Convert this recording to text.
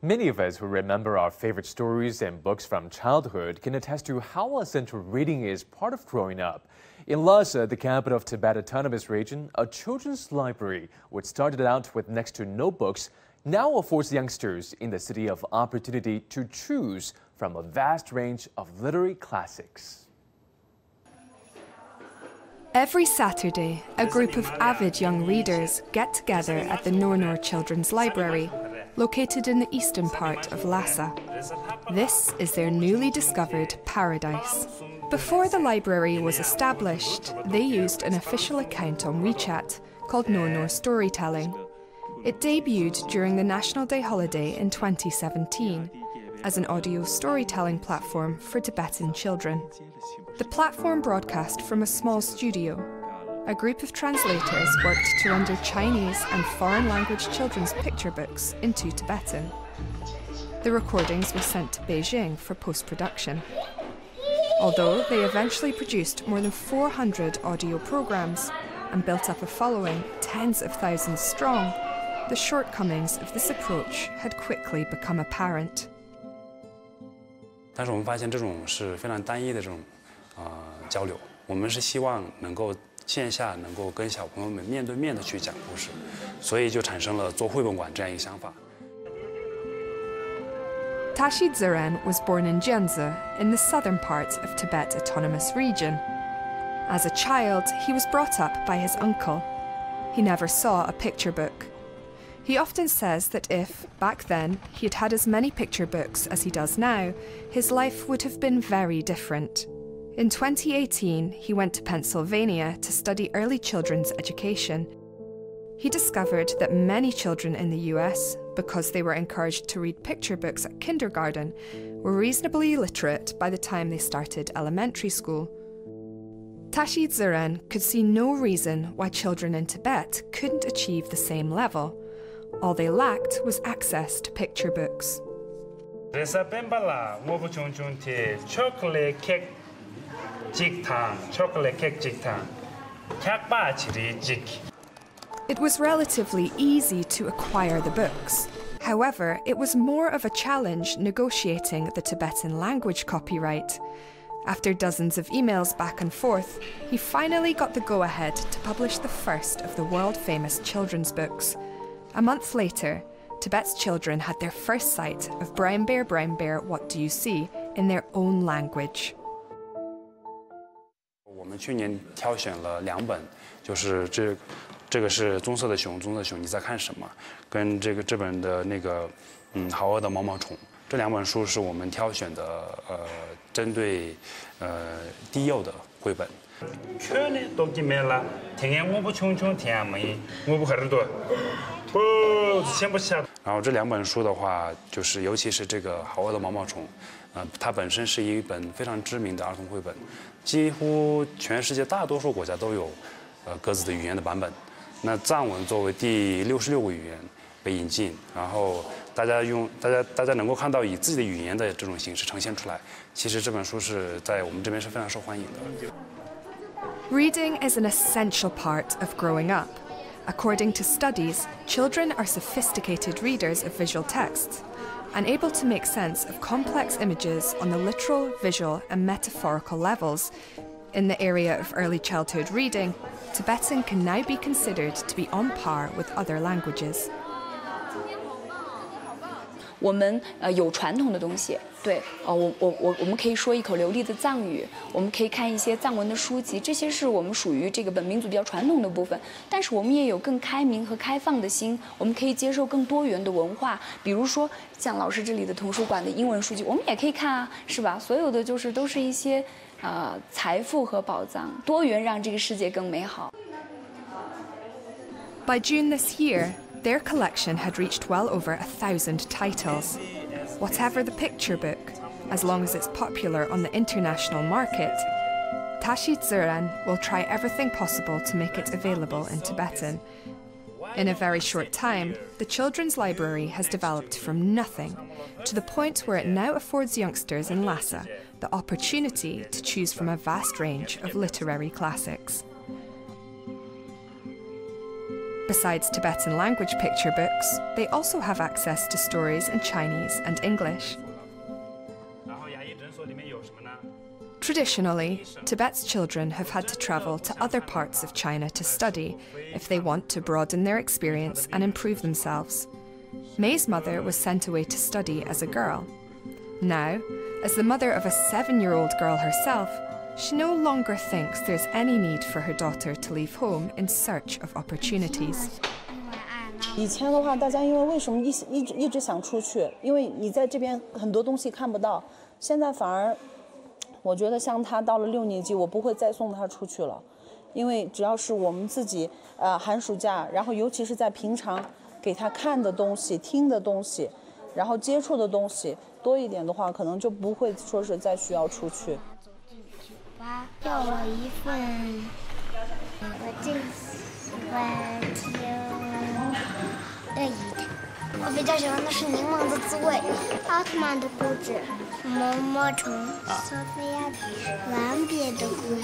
Many of us who remember our favorite stories and books from childhood can attest to how essential reading is part of growing up. In Lhasa, the capital of Tibet Autonomous Region, a children's library, which started out with next to no books, now affords youngsters in the city of opportunity to choose from a vast range of literary classics. Every Saturday, a group of avid young readers get together at the Nornor Children's Library, located in the eastern part of Lhasa. This is their newly discovered paradise. Before the library was established, they used an official account on WeChat called Nornor Storytelling. It debuted during the National Day holiday in 2017 as an audio storytelling platform for Tibetan children. The platform broadcast from a small studio. A group of translators worked to render Chinese and foreign language children's picture books into Tibetan. The recordings were sent to Beijing for post-production. Although they eventually produced more than 400 audio programs and built up a following tens of thousands strong, the shortcomings of this approach had quickly become apparent. 但是我们发现这种是非常单一的这种交流，我们是希望能够线下能够跟小朋友们面对面的去讲故事，所以就产生了做绘本馆这样一个想法。 Tashi Ziren was born in Jianzi, in the southern part of Tibet Autonomous Region. As a child, he was brought up by his uncle. He never saw a picture book. He often says that if, back then, he had had as many picture books as he does now, his life would have been very different. In 2018, he went to Pennsylvania to study early children's education. He discovered that many children in the US, because they were encouraged to read picture books at kindergarten, were reasonably literate by the time they started elementary school. Tashi Ziren could see no reason why children in Tibet couldn't achieve the same level. All they lacked was access to picture books. It was relatively easy to acquire the books. However, it was more of a challenge negotiating the Tibetan language copyright. After dozens of emails back and forth, he finally got the go-ahead to publish the first of the world-famous children's books. A month later, Tibet's children had their first sight of Brown Bear, What Do You See? In their own language. 我们去年挑选了2本，就是这个是棕色的熊，你在看什么？跟这本的那个好饿的毛毛虫，这2本书是我们挑选的针对低幼的绘本。 然后这2本书的话，就是尤其是这个好饿的毛毛虫，它本身是一本非常知名的儿童绘本，几乎全世界大多数国家都有各自的语言的版本。那藏文作为第66个语言被引进，然后大家能够看到以自己的语言的这种形式呈现出来。其实这本书是在我们这边是非常受欢迎的。 Reading is an essential part of growing up. According to studies, children are sophisticated readers of visual texts and able to make sense of complex images on the literal, visual, and metaphorical levels. In the area of early childhood reading, Tibetan can now be considered to be on par with other languages. 我们有传统的东西，对，我们可以说一口流利的藏语，我们可以看一些藏文的书籍，这些是我们属于这个本民族比较传统的部分。但是我们也有更开明和开放的心，我们可以接受更多元的文化，比如说像老师这里的图书馆的英文书籍，我们也可以看啊，是吧？所有的都是一些财富和宝藏，多元让这个世界更美好。 By June this year, their collection had reached well over 1,000 titles. Whatever the picture book, as long as it's popular on the international market, Tashi Ziren will try everything possible to make it available in Tibetan. In a very short time, the children's library has developed from nothing to the point where it now affords youngsters in Lhasa the opportunity to choose from a vast range of literary classics. Besides Tibetan language picture books, they also have access to stories in Chinese and English. Traditionally, Tibet's children have had to travel to other parts of China to study if they want to broaden their experience and improve themselves. May's mother was sent away to study as a girl. Now, as the mother of a 7-year-old girl herself, she no longer thinks there's any need for her daughter to leave home in search of opportunities. 以前的话，大家因为为什么一直想出去？因为你在这边很多东西看不到。现在反而，我觉得像他到了6年级，我不会再送他出去了，因为只要是我们自己寒暑假，然后尤其是在平常给他看的东西、听的东西，然后接触的东西多一点的话，可能就不会说是再需要出去。要我一份，我最喜欢听乐仪的。我比较喜欢的是柠檬的滋味、奥特曼的故事、毛毛虫、索菲亚的完别的故